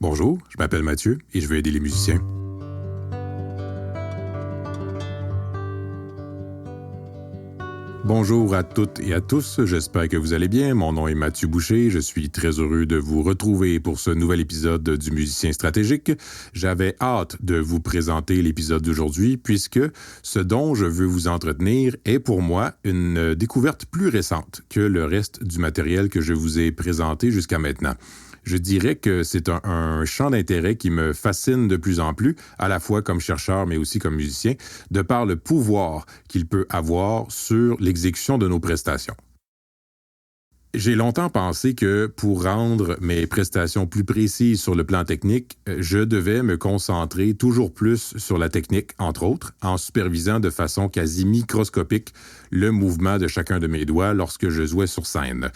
Bonjour, je m'appelle Mathieu et je veux aider les musiciens. Bonjour à toutes et à tous, j'espère que vous allez bien. Mon nom est Mathieu Boucher, je suis très heureux de vous retrouver pour ce nouvel épisode du Musicien stratégique. J'avais hâte de vous présenter l'épisode d'aujourd'hui puisque ce dont je veux vous entretenir est pour moi une découverte plus récente que le reste du matériel que je vous ai présenté jusqu'à maintenant. Je dirais que c'est un champ d'intérêt qui me fascine de plus en plus, à la fois comme chercheur, mais aussi comme musicien, de par le pouvoir qu'il peut avoir sur l'exécution de nos prestations. J'ai longtemps pensé que pour rendre mes prestations plus précises sur le plan technique, je devais me concentrer toujours plus sur la technique, entre autres, en supervisant de façon quasi microscopique le mouvement de chacun de mes doigts lorsque je jouais sur scène.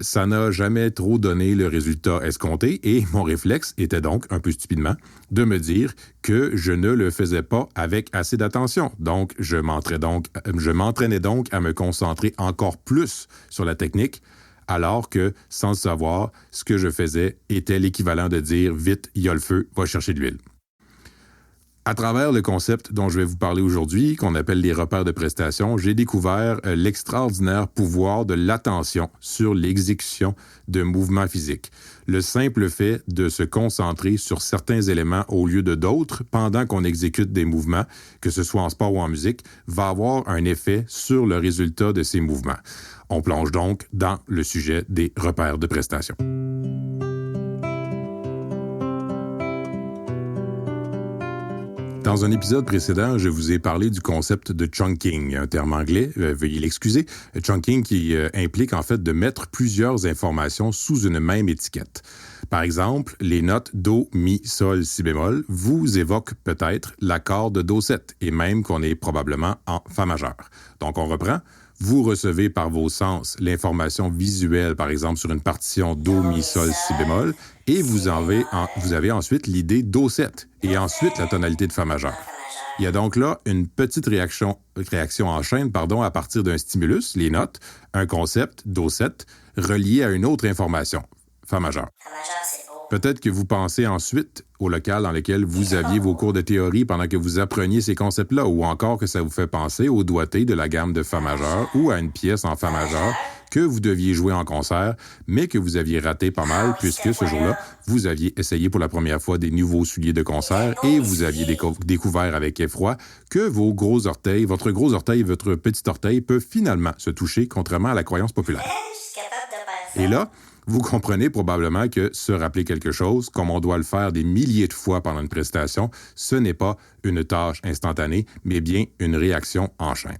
Ça n'a jamais trop donné le résultat escompté et mon réflexe était donc, un peu stupidement, de me dire que je ne le faisais pas avec assez d'attention. Donc, je m'entraînais donc à me concentrer encore plus sur la technique, alors que, sans le savoir, ce que je faisais était l'équivalent de dire « vite, il y a le feu, va chercher de l'huile ». À travers le concept dont je vais vous parler aujourd'hui, qu'on appelle les repères de prestation, j'ai découvert l'extraordinaire pouvoir de l'attention sur l'exécution de mouvements physiques. Le simple fait de se concentrer sur certains éléments au lieu de d'autres pendant qu'on exécute des mouvements, que ce soit en sport ou en musique, va avoir un effet sur le résultat de ces mouvements. On plonge donc dans le sujet des repères de prestation. Dans un épisode précédent, je vous ai parlé du concept de chunking, un terme anglais, veuillez l'excuser. Chunking qui implique en fait de mettre plusieurs informations sous une même étiquette. Par exemple, les notes Do, Mi, Sol, Si bémol vous évoquent peut-être l'accord de Do7 et même qu'on est probablement en Fa majeur. Donc on reprend. Vous recevez par vos sens l'information visuelle, par exemple, sur une partition Do, Mi, Sol, Si bémol, et vous avez ensuite l'idée Do7, et ensuite la tonalité de Fa majeur. Il y a donc là une petite réaction en chaîne à partir d'un stimulus, les notes, un concept, Do7, relié à une autre information, Fa majeur. Peut-être que vous pensez ensuite au local dans lequel vous aviez vos cours de théorie pendant que vous appreniez ces concepts-là, ou encore que ça vous fait penser au doigté de la gamme de Fa majeur ou à une pièce en Fa majeur que vous deviez jouer en concert, mais que vous aviez raté pas mal puisque ce jour-là, vous aviez essayé pour la première fois des nouveaux souliers de concert et vous aviez découvert avec effroi que votre gros orteil et votre petit orteil peuvent finalement se toucher, contrairement à la croyance populaire. Et là, vous comprenez probablement que se rappeler quelque chose, comme on doit le faire des milliers de fois pendant une prestation, ce n'est pas une tâche instantanée, mais bien une réaction en chaîne.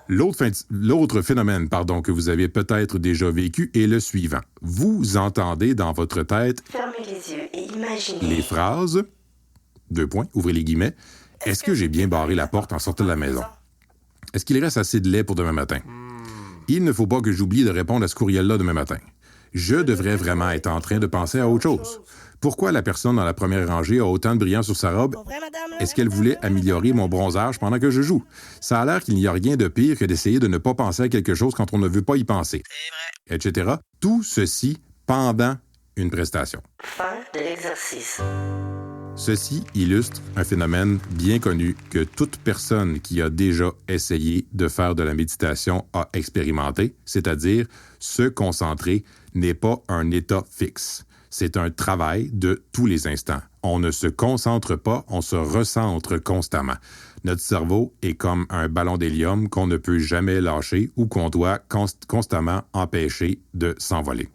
L'autre phénomène que vous avez peut-être déjà vécu est le suivant. Vous entendez dans votre tête fermez les yeux et imaginez les phrases, ouvrez les guillemets, est-ce que j'ai bien barré la porte en sortant de la maison? Est-ce qu'il reste assez de lait pour demain matin? Il ne faut pas que j'oublie de répondre à ce courriel-là demain matin. Je devrais vraiment être en train de penser à autre chose. Pourquoi la personne dans la première rangée a autant de brillant sur sa robe? Est-ce qu'elle voulait améliorer mon bronzage pendant que je joue? Ça a l'air qu'il n'y a rien de pire que d'essayer de ne pas penser à quelque chose quand on ne veut pas y penser. Etc. Tout ceci pendant une prestation. Fin de l'exercice. Ceci illustre un phénomène bien connu que toute personne qui a déjà essayé de faire de la méditation a expérimenté, c'est-à-dire se concentrer n'est pas un état fixe. C'est un travail de tous les instants. On ne se concentre pas, on se recentre constamment. Notre cerveau est comme un ballon d'hélium qu'on ne peut jamais lâcher ou qu'on doit constamment empêcher de s'envoler.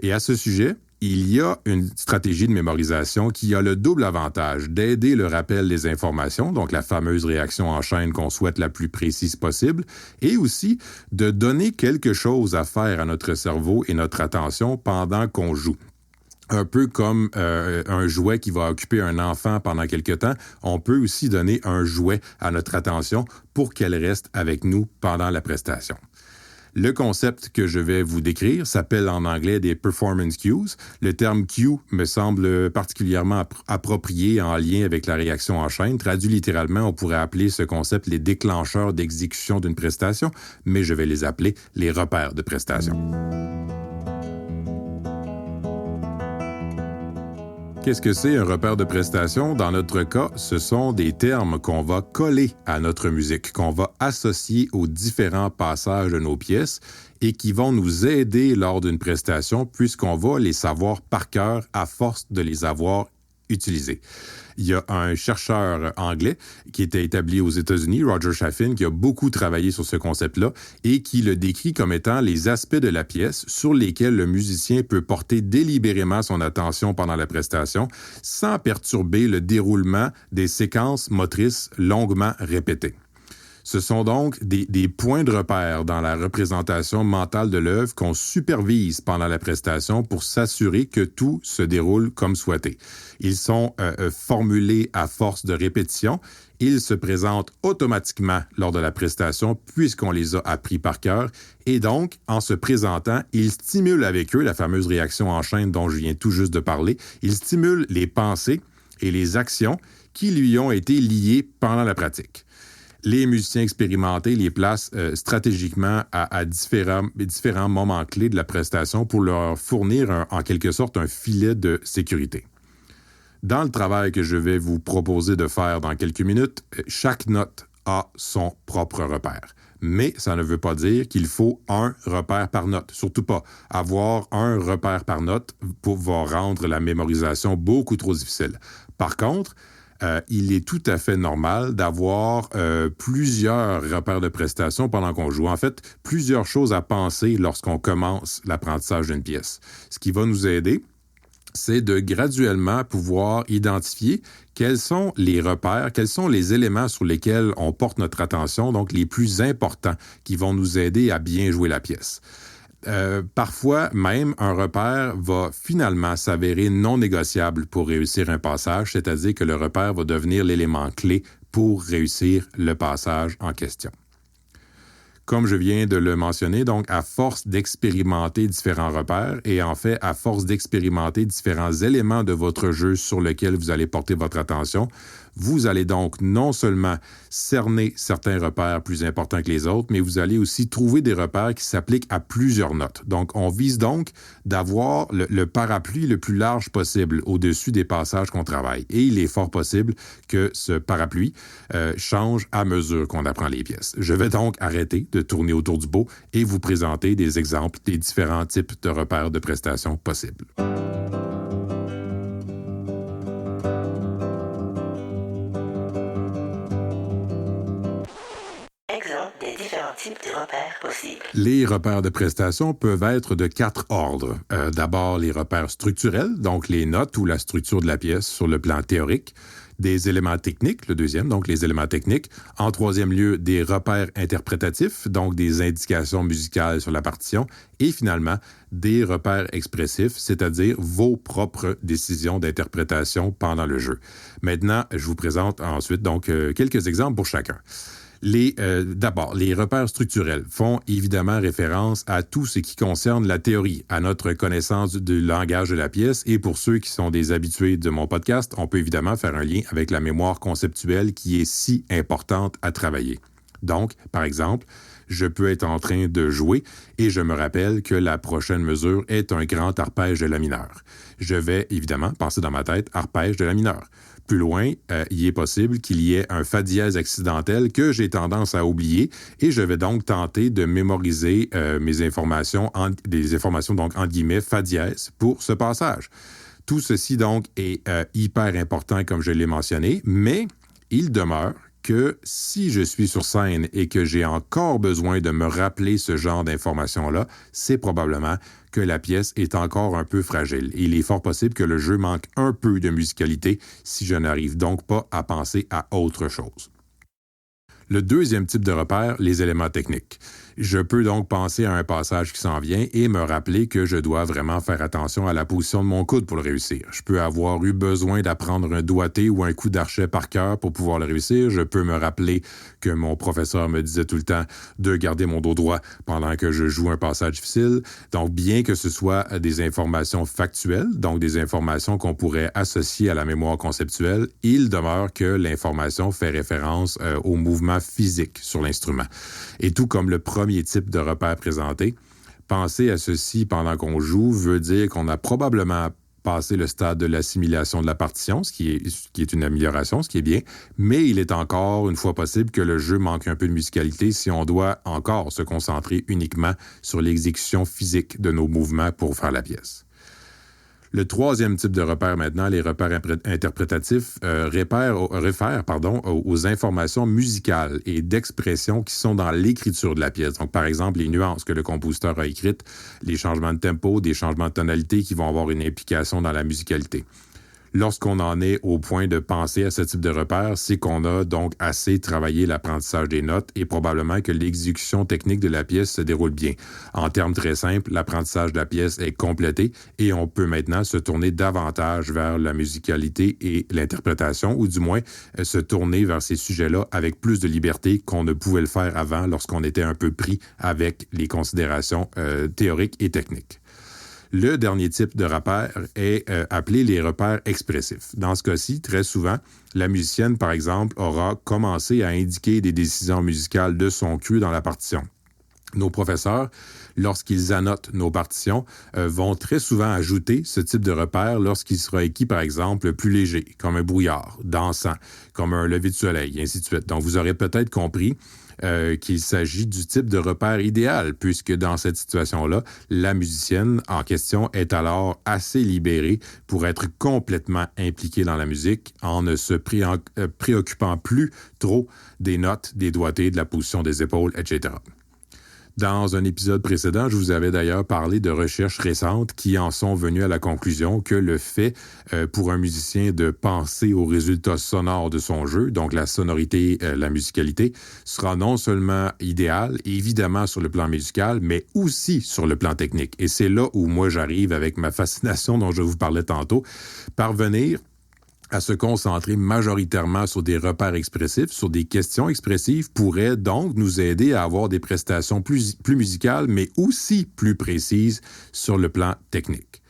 Et à ce sujet, il y a une stratégie de mémorisation qui a le double avantage d'aider le rappel des informations, donc la fameuse réaction en chaîne qu'on souhaite la plus précise possible, et aussi de donner quelque chose à faire à notre cerveau et notre attention pendant qu'on joue. Un peu comme un jouet qui va occuper un enfant pendant quelque temps, on peut aussi donner un jouet à notre attention pour qu'elle reste avec nous pendant la prestation. Le concept que je vais vous décrire s'appelle en anglais des performance cues. Le terme cue me semble particulièrement approprié en lien avec la réaction en chaîne. Traduit littéralement, on pourrait appeler ce concept les déclencheurs d'exécution d'une prestation, mais je vais les appeler les repères de prestation. Qu'est-ce que c'est un repère de prestation? Dans notre cas, ce sont des termes qu'on va coller à notre musique, qu'on va associer aux différents passages de nos pièces et qui vont nous aider lors d'une prestation puisqu'on va les savoir par cœur à force de les avoir utilisés. Il y a un chercheur anglais qui était établi aux États-Unis, Roger Chaffin, qui a beaucoup travaillé sur ce concept-là et qui le décrit comme étant les aspects de la pièce sur lesquels le musicien peut porter délibérément son attention pendant la prestation sans perturber le déroulement des séquences motrices longuement répétées. Ce sont donc des points de repère dans la représentation mentale de l'œuvre qu'on supervise pendant la prestation pour s'assurer que tout se déroule comme souhaité. Ils sont formulés à force de répétition. Ils se présentent automatiquement lors de la prestation puisqu'on les a appris par cœur. Et donc, en se présentant, ils stimulent avec eux la fameuse réaction en chaîne dont je viens tout juste de parler. Ils stimulent les pensées et les actions qui lui ont été liées pendant la pratique. Les musiciens expérimentés les placent stratégiquement à différents moments clés de la prestation pour leur fournir en quelque sorte un filet de sécurité. Dans le travail que je vais vous proposer de faire dans quelques minutes, chaque note a son propre repère. Mais ça ne veut pas dire qu'il faut un repère par note. Surtout pas. Avoir un repère par note va rendre la mémorisation beaucoup trop difficile. Par contre, il est tout à fait normal d'avoir plusieurs repères de prestation pendant qu'on joue. En fait, plusieurs choses à penser lorsqu'on commence l'apprentissage d'une pièce. Ce qui va nous aider, c'est de graduellement pouvoir identifier quels sont les repères, quels sont les éléments sur lesquels on porte notre attention, donc les plus importants qui vont nous aider à bien jouer la pièce. Parfois, même, un repère va finalement s'avérer non négociable pour réussir un passage, c'est-à-dire que le repère va devenir l'élément clé pour réussir le passage en question. Comme je viens de le mentionner, donc à force d'expérimenter différents repères et en fait à force d'expérimenter différents éléments de votre jeu sur lesquels vous allez porter votre attention, vous allez donc non seulement cerner certains repères plus importants que les autres, mais vous allez aussi trouver des repères qui s'appliquent à plusieurs notes. Donc, on vise donc d'avoir le parapluie le plus large possible au-dessus des passages qu'on travaille. Et il est fort possible que ce parapluie change à mesure qu'on apprend les pièces. Je vais donc arrêter de tourner autour du pot et vous présenter des exemples des différents types de repères de prestations possibles. De repères possibles. Les repères de prestation peuvent être de 4 ordres. D'abord, les repères structurels, donc les notes ou la structure de la pièce sur le plan théorique. Des éléments techniques, le deuxième, donc les éléments techniques. En troisième lieu, des repères interprétatifs, donc des indications musicales sur la partition. Et finalement, des repères expressifs, c'est-à-dire vos propres décisions d'interprétation pendant le jeu. Maintenant, je vous présente ensuite donc quelques exemples pour chacun. D'abord, les repères structurels font évidemment référence à tout ce qui concerne la théorie, à notre connaissance du langage de la pièce. Et pour ceux qui sont des habitués de mon podcast, on peut évidemment faire un lien avec la mémoire conceptuelle qui est si importante à travailler. Donc, par exemple, je peux être en train de jouer et je me rappelle que la prochaine mesure est un grand arpège de la mineure. Je vais évidemment penser dans ma tête arpège de la mineure. Plus loin, il est possible qu'il y ait un fa dièse accidentel que j'ai tendance à oublier et je vais donc tenter de mémoriser des informations donc entre guillemets fa dièse pour ce passage. Tout ceci donc est hyper important comme je l'ai mentionné, mais il demeure que si je suis sur scène et que j'ai encore besoin de me rappeler ce genre d'informations-là, c'est probablement que la pièce est encore un peu fragile. Il est fort possible que le jeu manque un peu de musicalité si je n'arrive donc pas à penser à autre chose. Le deuxième type de repère, les éléments techniques. Je peux donc penser à un passage qui s'en vient et me rappeler que je dois vraiment faire attention à la position de mon coude pour le réussir. Je peux avoir eu besoin d'apprendre un doigté ou un coup d'archet par cœur pour pouvoir le réussir. Je peux me rappeler que mon professeur me disait tout le temps de garder mon dos droit pendant que je joue un passage difficile. Donc, bien que ce soit des informations factuelles, donc des informations qu'on pourrait associer à la mémoire conceptuelle, il demeure que l'information fait référence au mouvement physique sur l'instrument. Et tout comme le premier type de repère présenté, penser à ceci pendant qu'on joue veut dire qu'on n'a probablement passé le stade de l'assimilation de la partition, ce qui est une amélioration, ce qui est bien, mais il est encore une fois possible que le jeu manque un peu de musicalité si on doit encore se concentrer uniquement sur l'exécution physique de nos mouvements pour faire la pièce. Le troisième type de repère maintenant, les repères interprétatifs, réfèrent aux informations musicales et d'expression qui sont dans l'écriture de la pièce. Donc, par exemple, les nuances que le compositeur a écrites, les changements de tempo, des changements de tonalité qui vont avoir une implication dans la musicalité. Lorsqu'on en est au point de penser à ce type de repère, c'est qu'on a donc assez travaillé l'apprentissage des notes et probablement que l'exécution technique de la pièce se déroule bien. En termes très simples, l'apprentissage de la pièce est complété et on peut maintenant se tourner davantage vers la musicalité et l'interprétation, ou du moins se tourner vers ces sujets-là avec plus de liberté qu'on ne pouvait le faire avant lorsqu'on était un peu pris avec les considérations théoriques et techniques. Le dernier type de repère est appelé les repères expressifs. Dans ce cas-ci, très souvent, la musicienne, par exemple, aura commencé à indiquer des décisions musicales de son cru dans la partition. Nos professeurs, lorsqu'ils annotent nos partitions, vont très souvent ajouter ce type de repère lorsqu'il sera écrit, par exemple, plus léger, comme un brouillard, dansant, comme un lever de soleil, et ainsi de suite. Donc, vous aurez peut-être compris qu'il s'agit du type de repère idéal, puisque dans cette situation-là, la musicienne en question est alors assez libérée pour être complètement impliquée dans la musique en ne se préoccupant plus trop des notes, des doigtés, de la position des épaules, etc. Dans un épisode précédent, je vous avais d'ailleurs parlé de recherches récentes qui en sont venues à la conclusion que le fait pour un musicien de penser aux résultats sonores de son jeu, donc la sonorité, la musicalité, sera non seulement idéal, évidemment sur le plan musical, mais aussi sur le plan technique. Et c'est là où moi j'arrive avec ma fascination dont je vous parlais tantôt, parvenir à se concentrer majoritairement sur des repères expressifs, sur des questions expressives, pourrait donc nous aider à avoir des prestations plus musicales, mais aussi plus précises sur le plan technique.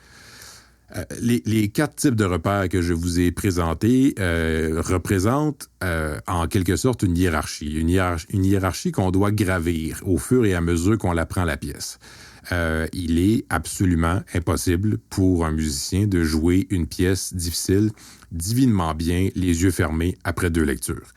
Les 4 types de repères que je vous ai présentés représentent en quelque sorte une hiérarchie. Une hiérarchie qu'on doit gravir au fur et à mesure qu'on apprend la pièce. Il est absolument impossible pour un musicien de jouer une pièce difficile divinement bien, les yeux fermés, après 2 lectures.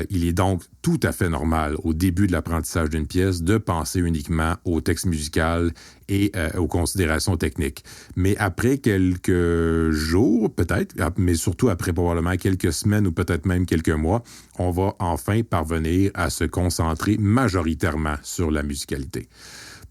Il est donc tout à fait normal, au début de l'apprentissage d'une pièce, de penser uniquement au texte musical et aux considérations techniques. Mais après quelques jours, peut-être, mais surtout après probablement quelques semaines ou peut-être même quelques mois, on va enfin parvenir à se concentrer majoritairement sur la musicalité.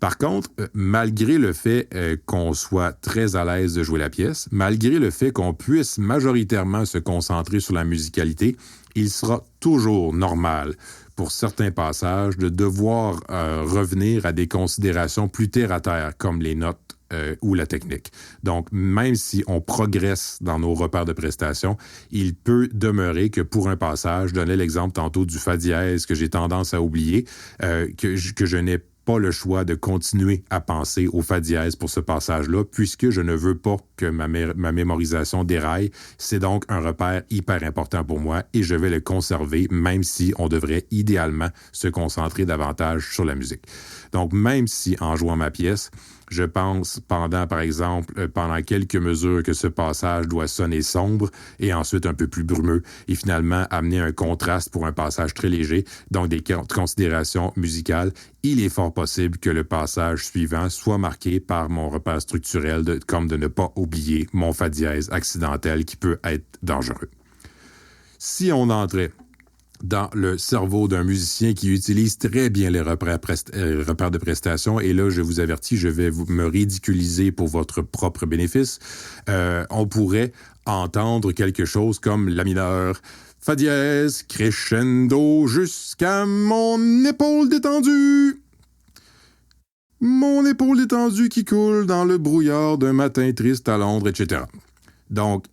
Par contre, malgré le fait qu'on soit très à l'aise de jouer la pièce, malgré le fait qu'on puisse majoritairement se concentrer sur la musicalité, il sera toujours normal pour certains passages de devoir revenir à des considérations plus terre-à-terre comme les notes ou la technique. Donc, même si on progresse dans nos repères de prestation, il peut demeurer que pour un passage, je donnais l'exemple tantôt du fa dièse que j'ai tendance à oublier, que je n'ai pas le choix de continuer à penser au fa dièse pour ce passage-là, puisque je ne veux pas que ma mémorisation déraille. C'est donc un repère hyper important pour moi et je vais le conserver, même si on devrait idéalement se concentrer davantage sur la musique. Donc, même si en jouant ma pièce, je pense pendant quelques mesures que ce passage doit sonner sombre et ensuite un peu plus brumeux et finalement amener un contraste pour un passage très léger, donc des considérations musicales, il est fort possible que le passage suivant soit marqué par mon repère structurel comme de ne pas oublier mon fa dièse accidentel qui peut être dangereux. Si on entrait dans le cerveau d'un musicien qui utilise très bien les repères de prestation. Et là, je vous avertis, je vais me ridiculiser pour votre propre bénéfice. On pourrait entendre quelque chose comme la mineur, fa dièse, crescendo, jusqu'à mon épaule détendue. Mon épaule détendue qui coule dans le brouillard d'un matin triste à Londres, etc. Donc,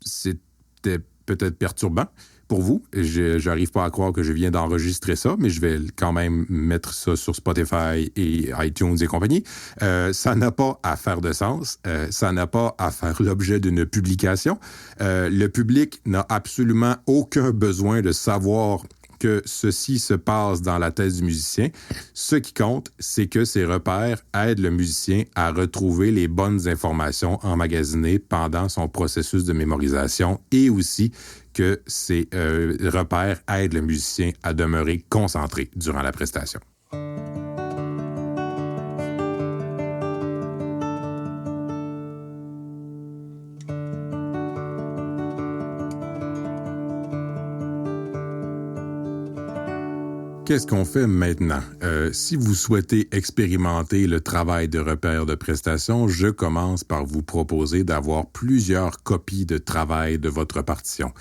c'était peut-être perturbant pour vous. Je n'arrive pas à croire que je viens d'enregistrer ça, mais je vais quand même mettre ça sur Spotify et iTunes et compagnie. Ça n'a pas à faire de sens. Ça n'a pas à faire l'objet d'une publication. Le public n'a absolument aucun besoin de savoir que ceci se passe dans la tête du musicien. Ce qui compte, c'est que ces repères aident le musicien à retrouver les bonnes informations emmagasinées pendant son processus de mémorisation et aussi que ces repères aident le musicien à demeurer concentré durant la prestation. Qu'est-ce qu'on fait maintenant? Si vous souhaitez expérimenter le travail de repères de prestation, je commence par vous proposer d'avoir plusieurs copies de travail de votre partition.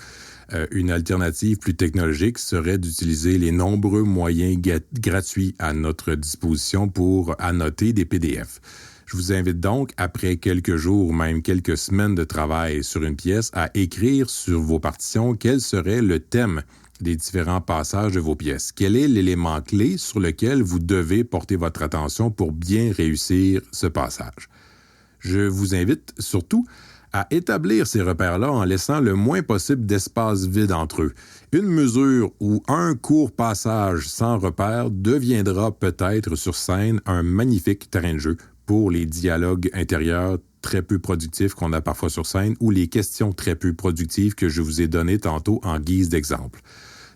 Une alternative plus technologique serait d'utiliser les nombreux moyens gratuits à notre disposition pour annoter des PDF. Je vous invite donc, après quelques jours ou même quelques semaines de travail sur une pièce, à écrire sur vos partitions quel serait le thème des différents passages de vos pièces. Quel est l'élément clé sur lequel vous devez porter votre attention pour bien réussir ce passage? Je vous invite surtout à établir ces repères-là en laissant le moins possible d'espace vide entre eux. Une mesure ou un court passage sans repère deviendra peut-être sur scène un magnifique terrain de jeu pour les dialogues intérieurs très peu productifs qu'on a parfois sur scène ou les questions très peu productives que je vous ai données tantôt en guise d'exemple.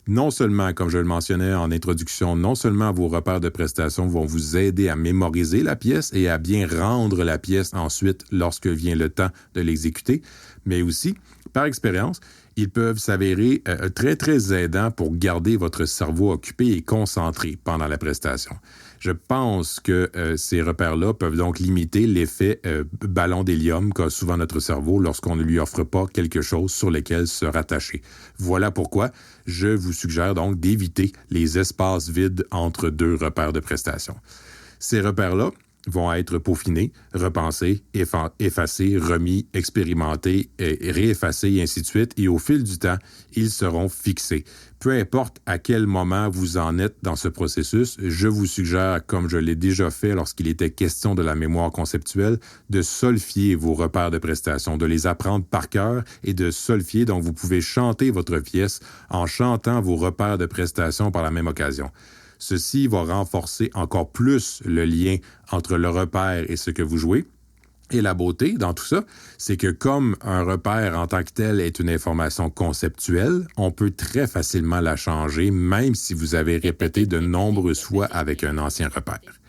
Non seulement, comme je le mentionnais en introduction, non seulement vos repères de prestation vont vous aider à mémoriser la pièce et à bien rendre la pièce ensuite lorsque vient le temps de l'exécuter, mais aussi, par expérience, ils peuvent s'avérer très, très aidants pour garder votre cerveau occupé et concentré pendant la prestation. Je pense que ces repères-là peuvent donc limiter l'effet ballon d'hélium qu'a souvent notre cerveau lorsqu'on ne lui offre pas quelque chose sur lequel se rattacher. Voilà pourquoi je vous suggère donc d'éviter les espaces vides entre deux repères de prestation. Ces repères-là vont être peaufinés, repensés, effacés, remis, expérimentés, réeffacés et ainsi de suite. Et au fil du temps, ils seront fixés. Peu importe à quel moment vous en êtes dans ce processus, je vous suggère, comme je l'ai déjà fait lorsqu'il était question de la mémoire conceptuelle, de solfier vos repères de prestation, de les apprendre par cœur et de solfier. Donc, vous pouvez chanter votre pièce en chantant vos repères de prestation par la même occasion. Ceci va renforcer encore plus le lien entre le repère et ce que vous jouez. Et la beauté dans tout ça, c'est que comme un repère en tant que tel est une information conceptuelle, on peut très facilement la changer, même si vous avez répété de nombreuses fois avec un ancien repère.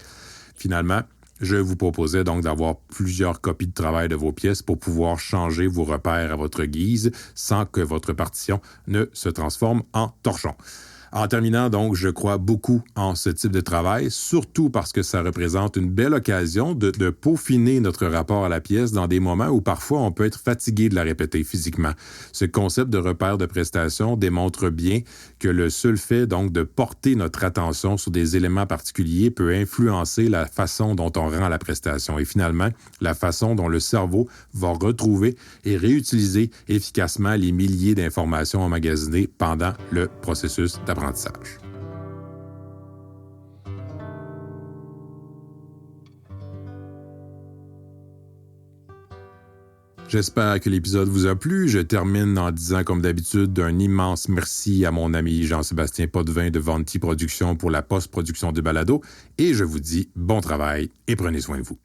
Finalement, je vous proposais donc d'avoir plusieurs copies de travail de vos pièces pour pouvoir changer vos repères à votre guise sans que votre partition ne se transforme en torchon. En terminant, donc, je crois beaucoup en ce type de travail, surtout parce que ça représente une belle occasion de peaufiner notre rapport à la pièce dans des moments où parfois on peut être fatigué de la répéter physiquement. Ce concept de repère de prestation démontre bien que le seul fait, donc, de porter notre attention sur des éléments particuliers peut influencer la façon dont on rend la prestation et finalement, la façon dont le cerveau va retrouver et réutiliser efficacement les milliers d'informations emmagasinées pendant le processus d'apprentissage. J'espère que l'épisode vous a plu. Je termine en disant, comme d'habitude, un immense merci à mon ami Jean-Sébastien Potvin de Vanti Productions pour la post-production de balado et je vous dis bon travail et prenez soin de vous.